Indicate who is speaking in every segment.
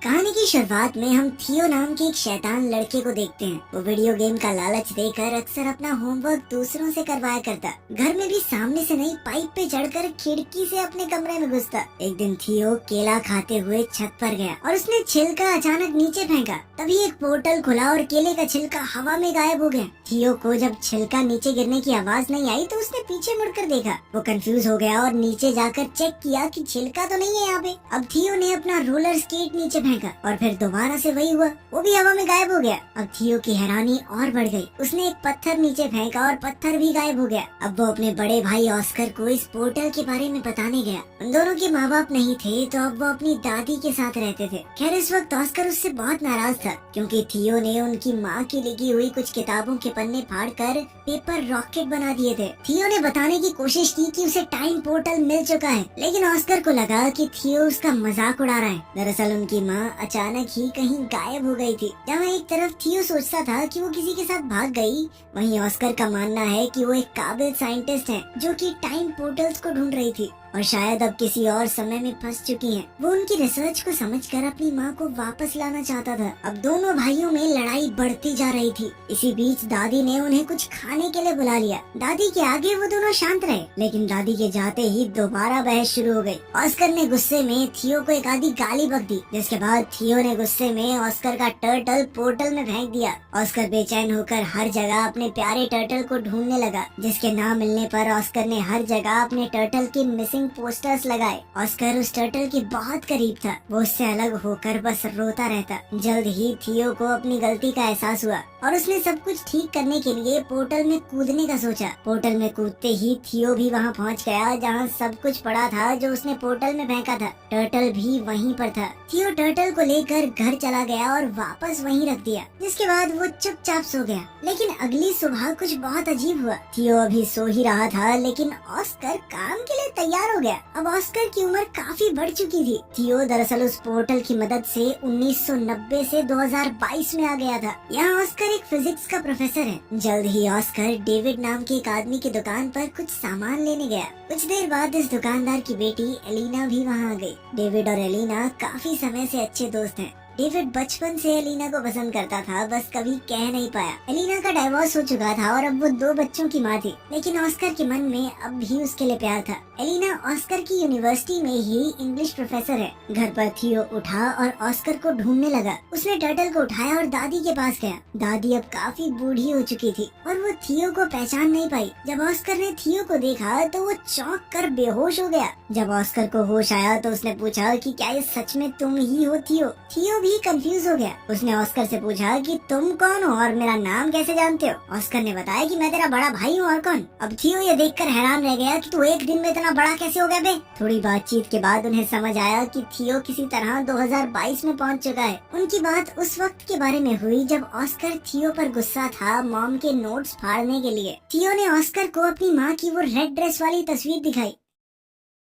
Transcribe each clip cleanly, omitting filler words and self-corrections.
Speaker 1: कहानी की शुरुआत में हम थियो नाम के एक शैतान लड़के को देखते हैं। वो वीडियो गेम का लालच देकर अक्सर अपना होमवर्क दूसरों से करवाया करता। घर में भी सामने से नहीं, पाइप पे चढ़कर खिड़की से अपने कमरे में घुसता। एक दिन थियो केला खाते हुए छत पर गया और उसने छिलका अचानक नीचे फेंका। तभी एक पोर्टल खुला और केले का छिलका हवा में गायब हो गया। थियो को जब छिलका नीचे गिरने की आवाज नहीं आई तो उसने पीछे मुड़कर देखा। वो कंफ्यूज हो गया और नीचे जाकर चेक किया कि छिलका तो नहीं है यहाँ पे। अब थियो ने अपना रोलर स्केट नीचे फेंका और फिर दोबारा से वही हुआ, वो भी हवा में गायब हो गया। अब थियो की हैरानी और बढ़ गई। उसने एक पत्थर नीचे फेंका और पत्थर भी गायब हो गया। अब वो अपने बड़े भाई ऑस्कर को इस पोर्टल के बारे में बताने गया। उन दोनों के माँ बाप नहीं थे तो अब वो अपनी दादी के साथ रहते थे। खैर इस वक्त ऑस्कर उससे बहुत नाराज था क्योंकि थियो ने उनकी माँ की लिखी हुई कुछ किताबों के पन्ने फाड़कर पेपर रॉकेट बना दिए थे। थियो ने बताने की कोशिश की कि उसे टाइम पोर्टल मिल चुका है, लेकिन ऑस्कर को लगा कि थियो उसका मजाक उड़ा रहा है। दरअसल उनकी माँ अचानक ही कहीं गायब हो गई थी। जहाँ एक तरफ थियो सोचता था कि वो किसी के साथ भाग गई, वहीं ऑस्कर का मानना है कि वो एक काबिल साइंटिस्ट है जो कि टाइम पोर्टल्स को ढूंढ रही थी और शायद अब किसी और समय में फंस चुकी हैं। वो उनकी रिसर्च को समझकर अपनी माँ को वापस लाना चाहता था। अब दोनों भाइयों में लड़ाई बढ़ती जा रही थी। इसी बीच दादी ने उन्हें कुछ खाने के लिए बुला लिया। दादी के आगे वो दोनों शांत रहे, लेकिन दादी के जाते ही दोबारा बहस शुरू हो गई। ऑस्कर ने गुस्से में थियो को एक आधी गाली बक दी, जिसके बाद थियो ने गुस्से में ऑस्कर का टर्टल पोर्टल में फेंक दिया। ऑस्कर बेचैन होकर हर जगह अपने प्यारे टर्टल को ढूंढने लगा, जिसके ना मिलने पर ऑस्कर ने हर जगह अपने टर्टल की मिसिंग पोस्टर्स लगाए। ऑस्कर उस टर्टल के बहुत करीब था। वो उससे अलग होकर बस रोता रहता। जल्द ही थियो को अपनी गलती का एहसास हुआ और उसने सब कुछ ठीक करने के लिए पोर्टल में कूदने का सोचा। पोर्टल में कूदते ही थियो भी वहाँ पहुँच गया जहाँ सब कुछ पड़ा था जो उसने पोर्टल में फेंका था। टर्टल भी वहीं पर था। थियो टर्टल को लेकर घर चला गया और वापस वहीं रख दिया, जिसके बाद वो चुपचाप सो गया। लेकिन अगली सुबह कुछ बहुत अजीब हुआ। थियो अभी सो ही रहा था, लेकिन ऑस्कर काम के लिए तैयार हो गया। अब ऑस्कर की उम्र काफी बढ़ चुकी थी। थियो दरअसल उस पोर्टल की मदद से 1990 से 2022 में आ गया था। यहाँ ऑस्कर एक फिजिक्स का प्रोफेसर है। जल्द ही ऑस्कर डेविड नाम के एक आदमी की दुकान पर कुछ सामान लेने गया। कुछ देर बाद इस दुकानदार की बेटी एलिना भी वहाँ आ गई। डेविड और एलिना काफी समय से अच्छे दोस्त हैं। डेविड बचपन से एलिना को पसंद करता था, बस कभी कह नहीं पाया। एलिना का डाइवोर्स हो चुका था और अब वो 2 बच्चों की माँ थी, लेकिन ऑस्कर के मन में अब भी उसके लिए प्यार था। एलिना ऑस्कर की यूनिवर्सिटी में ही इंग्लिश प्रोफेसर है। घर पर थियो उठा और ऑस्कर को ढूंढने लगा। उसने टर्टल को उठाया और दादी के पास गया। दादी अब काफी बूढ़ी हो चुकी थी और वो थियो को पहचान नहीं पाई। जब ऑस्कर ने थियो को देखा तो वो चौंक कर बेहोश हो गया। जब ऑस्कर को होश आया तो उसने पूछा कि क्या ये सच में तुम ही हो थियो? थियो भी कंफ्यूज हो गया। उसने ऑस्कर से पूछा कि तुम कौन हो और मेरा नाम कैसे जानते हो? ऑस्कर ने बताया कि मैं तेरा बड़ा भाई हूँ, और कौन? अब थियो ये देखकर हैरान रह गया कि तू एक दिन में इतना बड़ा कैसे हो गया बे? थोड़ी बातचीत के बाद उन्हें समझ आया कि थियो किसी तरह 2022 में पहुँच चुका है। उनकी बात उस वक्त के बारे में हुई जब ऑस्कर थियो पर गुस्सा था मॉम के नोट्स फाड़ने के लिए। थियो ने ऑस्कर को अपनी माँ की वो रेड ड्रेस वाली तस्वीर दिखाई।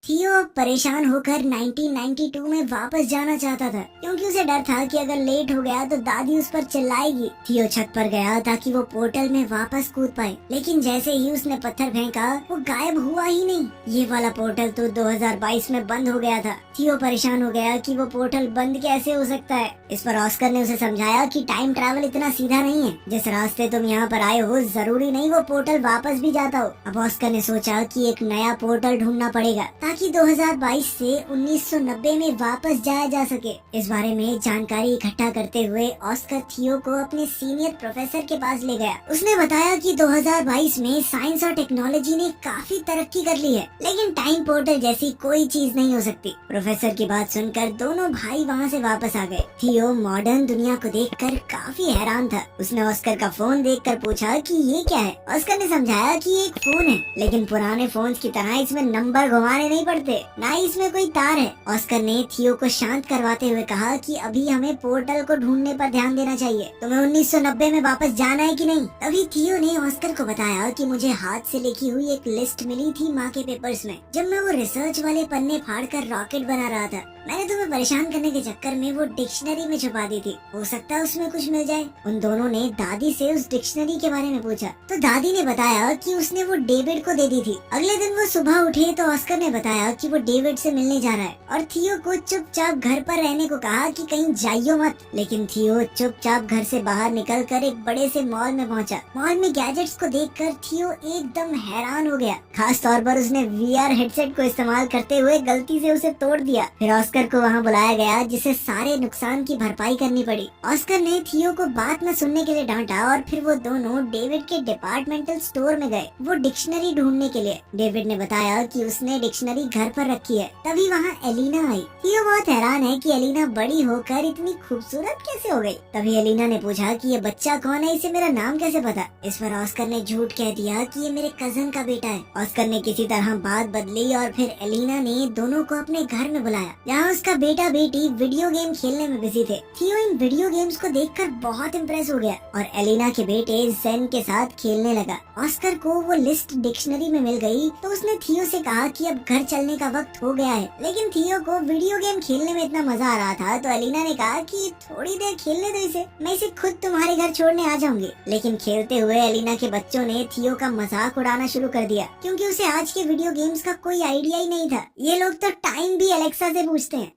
Speaker 1: थियो परेशान होकर 1992 में वापस जाना चाहता था क्योंकि उसे डर था कि अगर लेट हो गया तो दादी उस पर चिल्लाएगी। थियो छत पर गया ताकि वो पोर्टल में वापस कूद पाए, लेकिन जैसे ही उसने पत्थर फेंका वो गायब हुआ ही नहीं। ये वाला पोर्टल तो 2022 में बंद हो गया था। थियो परेशान हो गया कि वो पोर्टल बंद कैसे हो सकता है। इस पर ऑस्कर ने उसे समझाया कि टाइम ट्रैवल इतना सीधा नहीं है। जिस रास्ते तुम यहाँ पर आए हो जरूरी नहीं वो पोर्टल वापस भी जाता हो। अब ऑस्कर ने सोचा कि एक नया पोर्टल ढूंढना पड़ेगा ताकि 2022 से 1990 में वापस जाया जा सके। इस बारे में जानकारी इकट्ठा करते हुए ऑस्कर थियो को अपने सीनियर प्रोफेसर के पास ले गया। उसने बताया कि 2022 में साइंस और टेक्नोलॉजी ने काफी तरक्की कर ली है, लेकिन टाइम पोर्टल जैसी कोई चीज नहीं हो सकती। प्रोफेसर की बात सुनकर दोनों भाई वहाँ से वापस आ गए। थियो मॉडर्न दुनिया को देखकर काफी हैरान था। उसने ऑस्कर का फोन देखकर पूछा कि ये क्या है। ऑस्कर ने समझाया कि ये एक फोन है, लेकिन पुराने फोन्स की तरह इसमें नंबर घुमाने नहीं पड़ते, ना ही इसमें कोई तार है। ऑस्कर ने थियो को शांत करवाते हुए कहा कि अभी हमें पोर्टल को ढूंढने पर ध्यान देना चाहिए। तुम्हें 1990 में वापस जाना है कि नहीं? तभी थियो ने ऑस्कर को बताया कि मुझे हाथ से लिखी हुई एक लिस्ट मिली थी माँ के पेपर्स में, जब मैं वो रिसर्च वाले पन्ने फाड़कर रॉकेट बना रहा था। मैंने तुम्हें परेशान करने के चक्कर में वो डिक्शनरी में छुपा दी थी, हो सकता है उसमें कुछ मिल जाए। उन दोनों ने दादी से उस डिक्शनरी के बारे में पूछा तो दादी ने बताया कि उसने वो डेविड को दे दी थी। अगले दिन वो सुबह उठे तो ऑस्कर ने बताया कि वो डेविड से मिलने जा रहा है और थियो को चुपचाप घर पर रहने को कहा कि कहीं जाइयो मत। लेकिन थियो चुपचाप घर से बाहर निकलकर एक बड़े से मॉल में पहुंचा। मॉल में गैजेट्स को देखकर थियो एकदम हैरान हो गया। खास तौर पर उसने वीआर हेडसेट को इस्तेमाल करते हुए गलती से उसे तोड़ दिया। फिर ऑस्कर को वहां बुलाया गया जिसे सारे नुकसान की भरपाई करनी पड़ी। ऑस्कर ने थियो को बात न सुनने के लिए डांटा और फिर वो दोनों डेविड के डिपार्टमेंटल स्टोर में गए वो डिक्शनरी ढूंढने के लिए। डेविड ने बताया कि उसने डिक्शनरी घर पर रखी है। तभी वहाँ एलिना आई। थियो बहुत हैरान है कि एलिना बड़ी होकर इतनी खूबसूरत कैसे हो गई। तभी एलिना ने पूछा कि ये बच्चा कौन है, इसे मेरा नाम कैसे पता। इस पर ऑस्कर ने झूठ कह दिया कि ये मेरे कजन का बेटा है। ऑस्कर ने किसी तरह बात बदली और फिर एलिना ने दोनों को अपने घर में बुलाया जहाँ उसका बेटा बेटी वीडियो गेम खेलने में बिजी थे। थियो इन वीडियो गेम्स को देखकर बहुत इम्प्रेस हो गया और एलिना के बेटे जेन के साथ खेलने लगा। ऑस्कर को वो लिस्ट डिक्शनरी में मिल गई तो उसने थियो से कहा कि अब घर चलने का वक्त हो गया है। लेकिन थियो को वीडियो गेम खेलने में इतना मजा आ रहा था तो एलिना ने कहा कि थोड़ी देर खेलने दो इसे, मैं इसे खुद तुम्हारे घर छोड़ने आ जाऊंगी। लेकिन खेलते हुए एलिना के बच्चों ने थियो का मजाक उड़ाना शुरू कर दिया क्योंकि उसे आज के वीडियो गेम्स का कोई आइडिया ही नहीं था। ये लोग तो टाइम भी एलेक्सा से पूछते हैं।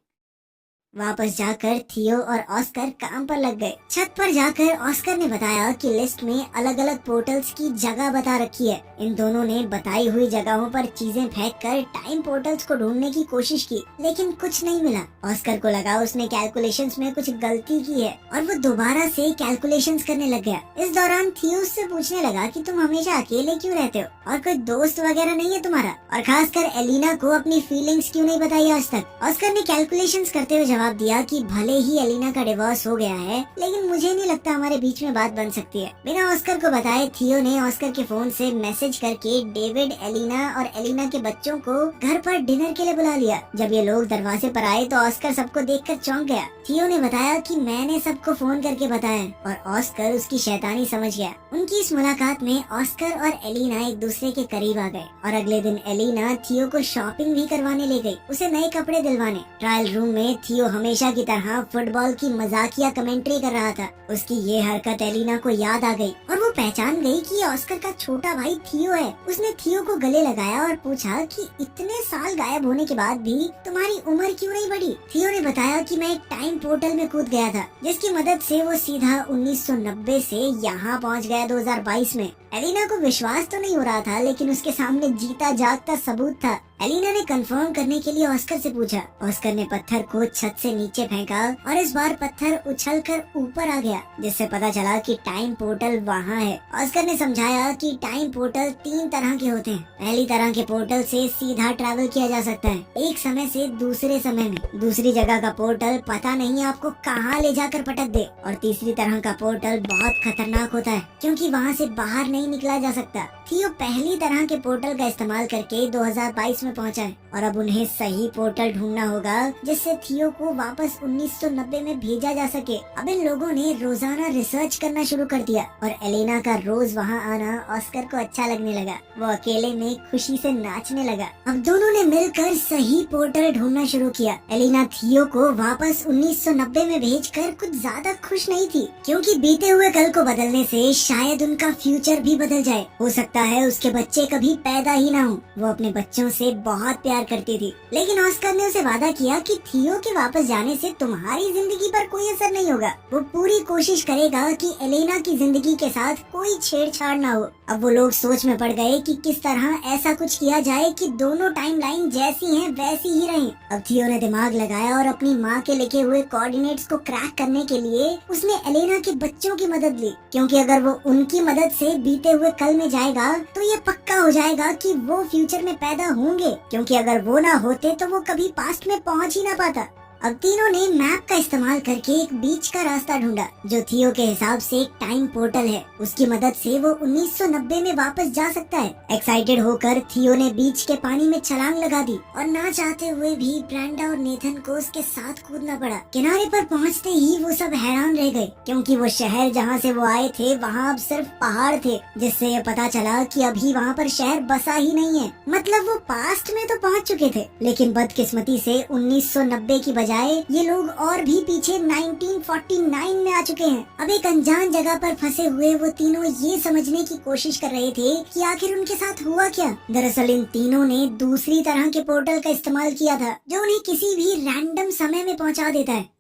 Speaker 1: वापस जाकर थियो और ऑस्कर काम पर लग गए। छत पर जाकर ऑस्कर ने बताया कि लिस्ट में अलग अलग पोर्टल्स की जगह बता रखी है। इन दोनों ने बताई हुई जगहों पर चीजें फेंक कर टाइम पोर्टल्स को ढूंढने की कोशिश की लेकिन कुछ नहीं मिला। ऑस्कर को लगा उसने कैलकुलेशंस में कुछ गलती की है और वो दोबारा से कैलकुलेशंस करने लग गया। इस दौरान थियो उससे पूछने लगा कि तुम हमेशा अकेले क्यों रहते हो और कोई दोस्त वगैरह नहीं है तुम्हारा, और खासकर एलिना को अपनी फीलिंग्स क्यों नहीं बताई आज तक। ऑस्कर ने कैलकुलेशंस करते हुए जवाब दिया कि भले ही एलिना का डिवोर्स हो गया है लेकिन मुझे नहीं लगता हमारे बीच में बात बन सकती है। बिना ऑस्कर को बताए थियो ने ऑस्कर के फोन से मैसेज करके डेविड, एलिना और एलिना के बच्चों को घर पर डिनर के लिए बुला लिया। जब ये लोग दरवाजे पर आए तो ऑस्कर सबको देखकर चौंक गया। थियो ने बताया कि मैंने सबको फोन करके बताया और ऑस्कर उसकी शैतानी समझ गया। उनकी इस मुलाकात में ऑस्कर और एलिना एक दूसरे के करीब आ गए और अगले दिन एलिना थियो को शॉपिंग भी करवाने ले गई, उसे नए कपड़े दिलवाने। ट्रायल रूम में थियो हमेशा की तरह फुटबॉल की मजाकिया कमेंट्री कर रहा था। उसकी ये हरकत एलिना को याद आ गई और वो पहचान गई कि ये ऑस्कर का छोटा भाई थियो है। उसने थियो को गले लगाया और पूछा कि इतने साल गायब होने के बाद भी तुम्हारी उम्र क्यों नहीं बढ़ी। थियो ने बताया कि मैं एक टाइम पोर्टल में कूद गया था जिसकी मदद से वो सीधा 1990 से यहाँ पहुँच गया 2022 में। एलिना को विश्वास तो नहीं हो रहा था लेकिन उसके सामने जीता जागता सबूत था। एलिना ने कंफर्म करने के लिए ऑस्कर से पूछा। ऑस्कर ने पत्थर को छत से नीचे फेंका और इस बार पत्थर उछलकर ऊपर आ गया जिससे पता चला कि टाइम पोर्टल वहाँ है। ऑस्कर ने समझाया कि टाइम पोर्टल 3 तरह के होते हैं। पहली तरह के पोर्टल से सीधा ट्रैवल किया जा सकता है एक समय से दूसरे समय में। दूसरी जगह का पोर्टल पता नहीं आपको कहाँ ले जाकर पटक दे। और तीसरी तरह का पोर्टल बहुत खतरनाक होता है क्योंकि वहाँ से बाहर नहीं निकला जा सकता। थियो पहली तरह के पोर्टल का इस्तेमाल करके 2022 में पहुंचा है और अब उन्हें सही पोर्टल ढूंढना होगा जिससे थियो को वापस 1990 में भेजा जा सके। अब इन लोगों ने रोजाना रिसर्च करना शुरू कर दिया और एलिना का रोज वहां आना ऑस्कर को अच्छा लगने लगा। वो अकेले में खुशी से नाचने लगा। अब दोनों ने मिलकर सही पोर्टल ढूंढना शुरू किया। एलिना थियो को वापस 1990 में भेजकर कुछ ज्यादा खुश नहीं थी क्योंकि बीते हुए कल को बदलने से शायद उनका फ्यूचर भी बदल जाए। हो सकता है उसके बच्चे कभी पैदा ही ना हो। वो अपने बच्चों से बहुत प्यार करती थी लेकिन ऑस्कर ने उसे वादा किया कि थियो के वापस जाने से तुम्हारी जिंदगी पर कोई असर नहीं होगा। वो पूरी कोशिश करेगा कि एलिना की जिंदगी के साथ कोई छेड़छाड़ ना हो। अब वो लोग सोच में पड़ गए कि किस तरह ऐसा कुछ किया जाए कि दोनों टाइमलाइन जैसी हैं वैसी ही रहें। अब थियो ने दिमाग लगाया और अपनी माँ के लिखे हुए कोऑर्डिनेट्स को क्रैक करने के लिए उसने एलिना के बच्चों की मदद ली क्योंकि अगर वो उनकी मदद से बीते हुए कल में जाएगा तो ये पक्का हो जाएगा कि वो फ्यूचर में पैदा होंगे क्योंकि अगर वो ना होते तो वो कभी पास्ट में पहुंच ही ना पाता। अब तीनों ने मैप का इस्तेमाल करके एक बीच का रास्ता ढूंढा जो थियो के हिसाब से एक टाइम पोर्टल है। उसकी मदद से वो 1990 में वापस जा सकता है। एक्साइटेड होकर थियो ने बीच के पानी में छलांग लगा दी और ना चाहते हुए भी ब्रेंडा और नेथन को उसके साथ कूदना पड़ा। किनारे पर पहुंचते ही वो सब हैरान रह गए क्योंकि वो शहर जहाँ से वो आए थे वहाँ अब सिर्फ पहाड़ थे, जिससे ये पता चला कि अभी वहाँ पर शहर बसा ही नहीं है। मतलब वो पास्ट में तो पहुँच चुके थे, लेकिन बदकिस्मती से 1990 की बजाय ये लोग और भी पीछे 1949 में आ चुके हैं। अब एक अनजान जगह पर फंसे हुए वो तीनों ये समझने की कोशिश कर रहे थे कि आखिर उनके साथ हुआ क्या। दरअसल इन तीनों ने दूसरी तरह के पोर्टल का इस्तेमाल किया था जो उन्हें किसी भी रैंडम समय में पहुंचा देता है।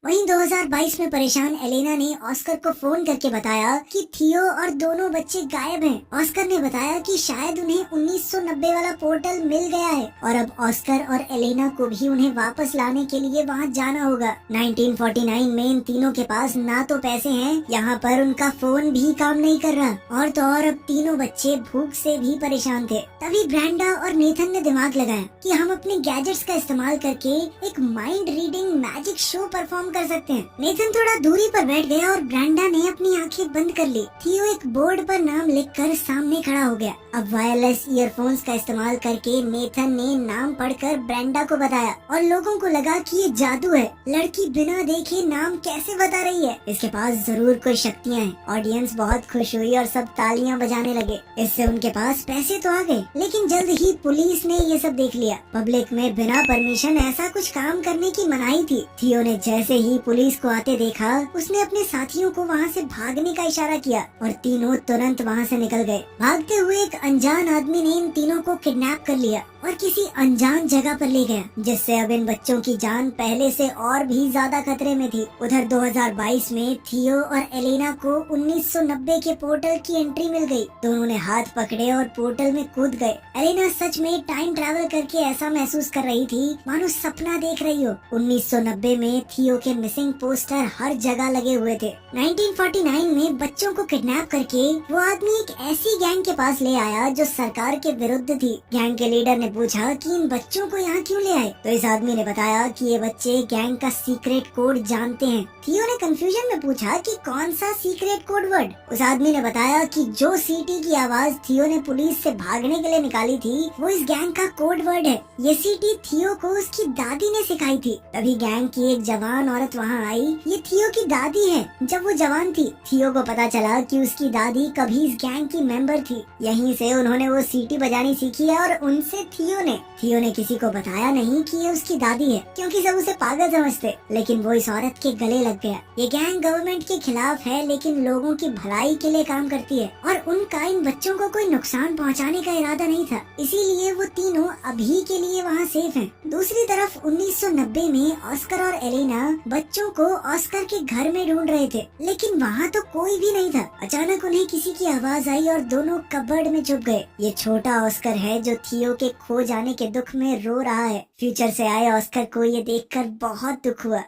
Speaker 1: वहीं 2022 में परेशान एलेना ने ऑस्कर को फोन करके बताया कि थियो और दोनों बच्चे गायब हैं। ऑस्कर ने बताया कि शायद उन्हें 1990 वाला पोर्टल मिल गया है और अब ऑस्कर और एलेना को भी उन्हें वापस लाने के लिए वहां जाना होगा। 1949 में इन तीनों के पास ना तो पैसे हैं, यहाँ पर उनका फोन भी काम नहीं कर रहा और तो और अब तीनों बच्चे भूख से भी परेशान थे। तभी ब्रेंडा और नेथन ने दिमाग लगाया कि हम अपने गैजेट्स का इस्तेमाल करके एक mind reading magic show perform कर सकते हैं। नेथन थोड़ा दूरी पर बैठ गया और ब्रेंडा ने अपनी आंखें बंद कर ली। थियो एक बोर्ड पर नाम लिखकर सामने खड़ा हो गया। अब वायरलेस ईयरफोन्स का इस्तेमाल करके नेथन ने नाम पढ़कर ब्रेंडा को बताया और लोगों को लगा कि ये जादू है। लड़की बिना देखे नाम कैसे बता रही है, इसके पास जरूर कोई शक्तियाँ हैं। ऑडियंस बहुत खुश हुई और सब तालियां बजाने लगे। इससे उनके पास पैसे तो आ गए, लेकिन जल्द ही पुलिस ने ये सब देख लिया। पब्लिक में बिना परमिशन ऐसा कुछ काम करने की मनाही थी। थियो ने जैसे ही पुलिस को आते देखा, उसने अपने साथियों को वहाँ से भागने का इशारा किया और तीनों तुरंत वहाँ से निकल गए। भागते हुए एक अनजान आदमी ने इन तीनों को किडनैप कर लिया और किसी अनजान जगह पर ले गया, जिससे अब इन बच्चों की जान पहले से और भी ज्यादा खतरे में थी। उधर 2022 में थियो और एलेना को 1990 के पोर्टल की एंट्री मिल गई। दोनों ने हाथ पकड़े और पोर्टल में कूद गए। एलेना सच में टाइम ट्रैवल करके ऐसा महसूस कर रही थी मानो सपना देख रही हो। 1990 में थियो के मिसिंग पोस्टर हर जगह लगे हुए थे। 1949 में बच्चों को किडनैप करके वो आदमी एक ऐसी गैंग के पास ले आया जो सरकार के विरुद्ध थी। गैंग के लीडर ने पूछा कि इन बच्चों को यहाँ क्यों ले आए, तो इस आदमी ने बताया कि ये बच्चे गैंग का सीक्रेट कोड जानते हैं। थियो ने कंफ्यूजन में पूछा कि कौन सा सीक्रेट कोड वर्ड। उस आदमी ने बताया कि जो सीटी की आवाज थियो ने पुलिस से भागने के लिए निकाली थी वो इस गैंग का कोड वर्ड है। ये सीटी थियो को उसकी दादी ने सिखाई थी। तभी गैंग की एक जवान औरत वहाँ आई। ये थियो की दादी है। जब वो जवान थी, थियो को पता चला कि उसकी दादी कभी इस गैंग की मेंबर थी। यहीं से उन्होंने वो सीटी बजानी सीखी है और उनसे थियो ने किसी को बताया नहीं कि ये उसकी दादी है, क्योंकि सब उसे पागल समझते। लेकिन वो इस औरत के गले लग गया। ये गैंग गवर्नमेंट के खिलाफ है, लेकिन लोगों की भलाई के लिए काम करती है और उनका इन बच्चों को कोई नुकसान पहुंचाने का इरादा नहीं था। इसीलिए वो तीनों अभी के लिए वहाँ सेफ हैं। दूसरी तरफ 1990 में ऑस्कर और एलेना बच्चों को ऑस्कर के घर में ढूंढ रहे थे, लेकिन वहाँ तो कोई भी नहीं था। अचानक उन्हें किसी की आवाज आई और दोनों कबर्ड में छुप गए। ये छोटा ऑस्कर है जो थियो के खो जाने के दुख में रो रहा है। फ्यूचर से आए ऑस्कर को ये देखकर बहुत दुख हुआ।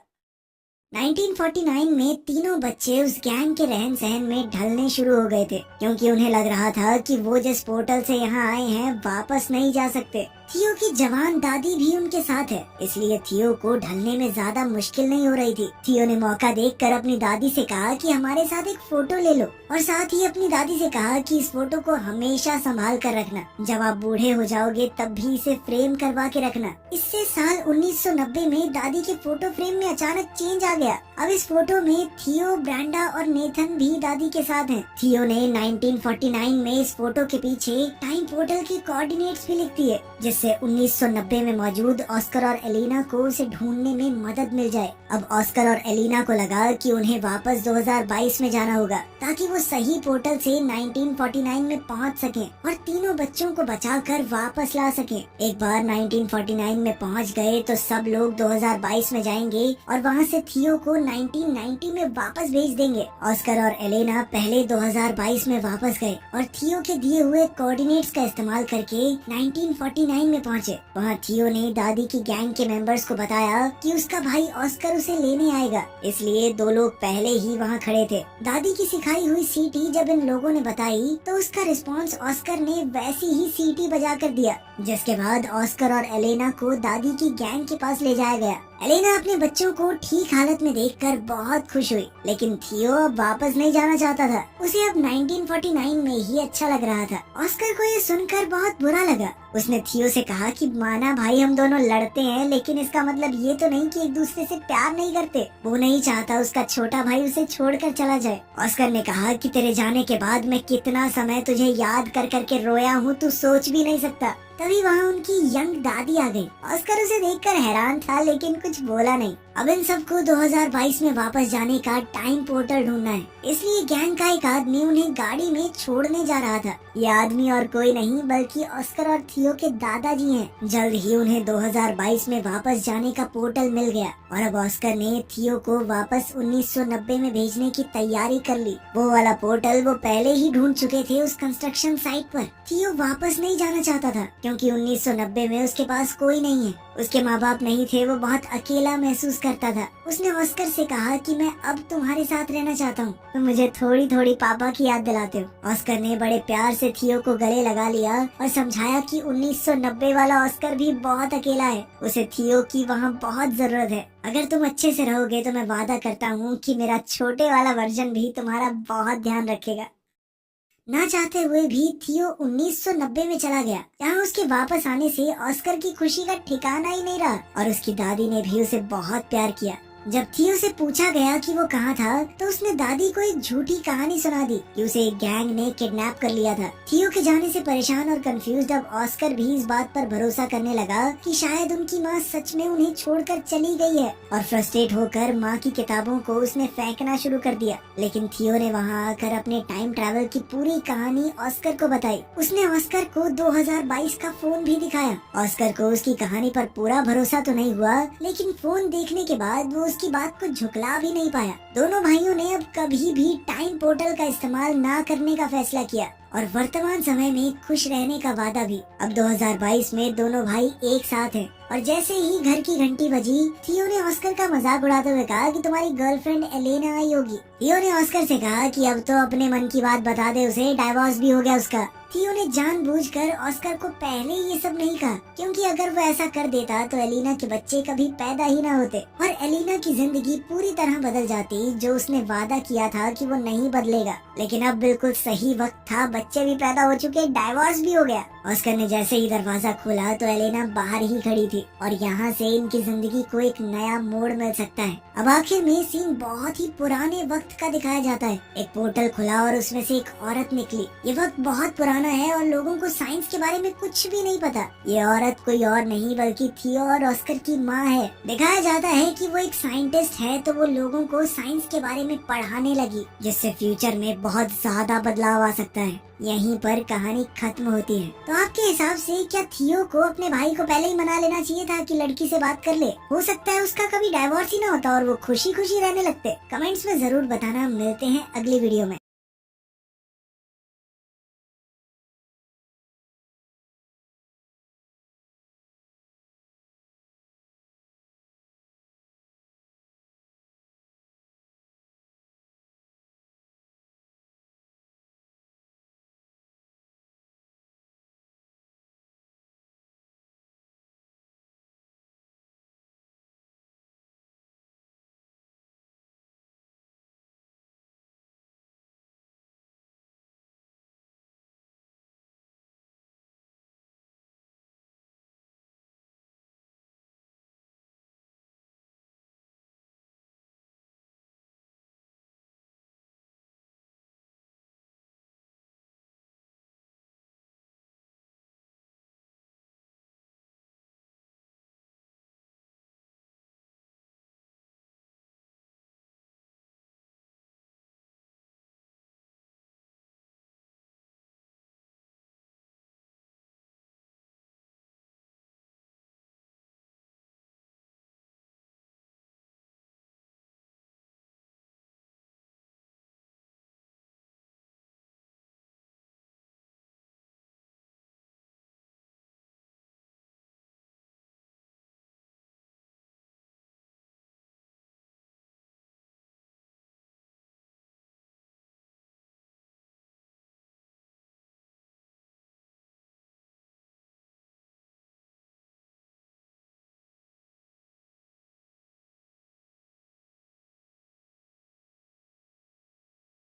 Speaker 1: 1949 में तीनों बच्चे उस गैंग के रहन सहन में ढलने शुरू हो गए थे, क्योंकि उन्हें लग रहा था कि वो जिस पोर्टल से यहाँ आए हैं वापस नहीं जा सकते। थियो की जवान दादी भी उनके साथ है, इसलिए थियो को ढलने में ज्यादा मुश्किल नहीं हो रही थी। थियो ने मौका देखकर अपनी दादी से कहा कि हमारे साथ एक फोटो ले लो और साथ ही अपनी दादी से कहा कि इस फोटो को हमेशा संभाल कर रखना। जब आप बूढ़े हो जाओगे तब भी इसे फ्रेम करवा के रखना। इससे साल 1990 में दादी के फोटो फ्रेम में अचानक चेंज आ गया। अब इस फोटो में थियो, ब्रेंडा और नेथन भी दादी के साथ हैं। थियो ने 1949 में इस फोटो के पीछे टाइम पोर्टल की कोऑर्डिनेट्स भी लिख दी है, जिससे 1990 में मौजूद ऑस्कर और एलेना को उसे ढूंढने में मदद मिल जाए। अब ऑस्कर और एलेना को लगा कि उन्हें वापस 2022 में जाना होगा ताकि वो सही पोर्टल से 1949 में पहुंच सकें और तीनों बच्चों को बचाकर वापस ला सकें। एक बार 1949 में पहुंच गए तो सब लोग 2022 में जाएंगे और वहां से थियो को 1990 में वापस भेज देंगे। ऑस्कर और एलेना पहले 2022 में वापस गए और थियो के दिए हुए कोऑर्डिनेट्स का इस्तेमाल करके 1949 में पहुंचे। वहाँ थियो ने दादी की गैंग के मेंबर्स को बताया कि उसका भाई ऑस्कर उसे लेने आएगा, इसलिए दो लोग पहले ही वहाँ खड़े थे। दादी की सिखाई हुई सीटी जब इन लोगों ने बताई तो उसका रिस्पॉन्स ऑस्कर ने वैसी ही सीटी बजा कर दिया, जिसके बाद ऑस्कर और एलेना को दादी की गैंग के पास ले जाया गया। एलेना अपने बच्चों को ठीक हालत में देखकर बहुत खुश हुई, लेकिन थियो अब वापस नहीं जाना चाहता था। उसे अब 1949 में ही अच्छा लग रहा था। ऑस्कर को ये सुनकर बहुत बुरा लगा। उसने थियो से कहा कि माना भाई हम दोनों लड़ते हैं, लेकिन इसका मतलब ये तो नहीं कि एक दूसरे से प्यार नहीं करते। वो नहीं चाहता उसका छोटा भाई उसे छोड़कर चला जाए। ऑस्कर ने कहा कि तेरे जाने के बाद मैं कितना समय तुझे याद कर करके रोया हूँ, तू सोच भी नहीं सकता। तभी वहाँ उनकी यंग दादी आ गई। ऑस्कर उसे देखकर हैरान था, लेकिन कुछ बोला नहीं। अब इन सबको 2022 में वापस जाने का टाइम पोर्टल ढूंढना है, इसलिए गैंग का एक आदमी उन्हें गाड़ी में छोड़ने जा रहा था। ये आदमी और कोई नहीं बल्कि ऑस्कर और थियो के दादाजी हैं। जल्द ही उन्हें 2022 में वापस जाने का पोर्टल मिल गया और अब ऑस्कर ने थियो को वापस 1990 में भेजने की तैयारी कर ली। वो वाला पोर्टल वो पहले ही ढूंढ चुके थे उस कंस्ट्रक्शन साइट पर। थियो वापस नहीं जाना चाहता था क्योंकि 1990 में उसके पास कोई नहीं है, उसके माँ बाप नहीं थे, वो बहुत अकेला महसूस करता था। उसने ऑस्कर से कहा कि मैं अब तुम्हारे साथ रहना चाहता हूँ, तुम मुझे थोड़ी थोड़ी पापा की याद दिलाते हो। ऑस्कर ने बड़े प्यार से थियो को गले लगा लिया और समझाया कि 1990 वाला ऑस्कर भी बहुत अकेला है, उसे थियो की वहाँ बहुत जरूरत है। अगर तुम अच्छे से रहोगे तो मैं वादा करता हूँ कि मेरा छोटे वाला वर्जन भी तुम्हारा बहुत ध्यान रखेगा। ना चाहते हुए भी थियो 1990 में चला गया, जहाँ उसके वापस आने से ऑस्कर की खुशी का ठिकाना ही नहीं रहा और उसकी दादी ने भी उसे बहुत प्यार किया। जब थियो से पूछा गया कि वो कहाँ था, तो उसने दादी को एक झूठी कहानी सुना दी कि उसे एक गैंग ने किडनैप कर लिया था। थियो के जाने से परेशान और कंफ्यूज्ड अब ऑस्कर भी इस बात पर भरोसा करने लगा कि शायद उनकी माँ सच में उन्हें छोड़कर चली गई है और फ्रस्ट्रेट होकर माँ की किताबों को उसने फेंकना शुरू कर दिया। लेकिन थियो ने वहाँ आकर अपने टाइम ट्रैवल की पूरी कहानी ऑस्कर को बताई। उसने ऑस्कर को 2022 का फोन भी दिखाया। ऑस्कर को उसकी कहानी पर पूरा भरोसा तो नहीं हुआ, लेकिन फोन देखने के बाद वो उसकी बात को झुकला भी नहीं पाया। दोनों भाइयों ने अब कभी भी टाइम पोर्टल का इस्तेमाल ना करने का फैसला किया और वर्तमान समय में खुश रहने का वादा भी। अब 2022 में दोनों भाई एक साथ हैं और जैसे ही घर की घंटी बजी, थियो ने ऑस्कर का मजाक उड़ाते हुए कहा कि तुम्हारी गर्लफ्रेंड एलेना आई होगी। थियो ने ऑस्कर से कहा कि अब तो अपने मन की बात बता दे, उसे डाइवोर्स भी हो गया उसका। थियो ने जानबूझकर ऑस्कर को पहले ये सब नहीं कहा, क्योंकि अगर वो ऐसा कर देता तो एलिना के बच्चे कभी पैदा ही ना होते और एलिना की जिंदगी पूरी तरह बदल जाती, जो उसने वादा किया था कि वो नहीं बदलेगा। लेकिन अब बिल्कुल सही वक्त था, बच्चे भी पैदा हो चुके, डाइवोर्स भी हो गया। ऑस्कर ने जैसे ही दरवाजा खोला तो एलेना बाहर ही खड़ी थी और यहाँ से इनकी जिंदगी को एक नया मोड़ मिल सकता है। अब आखिर में सीन बहुत ही पुराने वक्त का दिखाया जाता है। एक पोर्टल खुला और उसमें से एक औरत निकली। ये वक्त बहुत पुराना है और लोगों को साइंस के बारे में कुछ भी नहीं पता। ये औरत कोई और नहीं बल्कि थियो और ऑस्कर की माँ है। दिखाया जाता है कि वो एक साइंटिस्ट है, तो वो लोगों को साइंस के बारे में पढ़ाने लगी, जिससे फ्यूचर में बहुत ज्यादा बदलाव आ सकता है। यहीं पर कहानी खत्म होती है। तो आपके हिसाब से क्या थियो को अपने भाई को पहले ही मना लेना चाहिए था कि लड़की से बात कर ले? हो सकता है उसका कभी डाइवोर्स ही ना होता और वो खुशी खुशी रहने लगते। कमेंट्स में जरूर बताना। मिलते हैं अगली वीडियो में।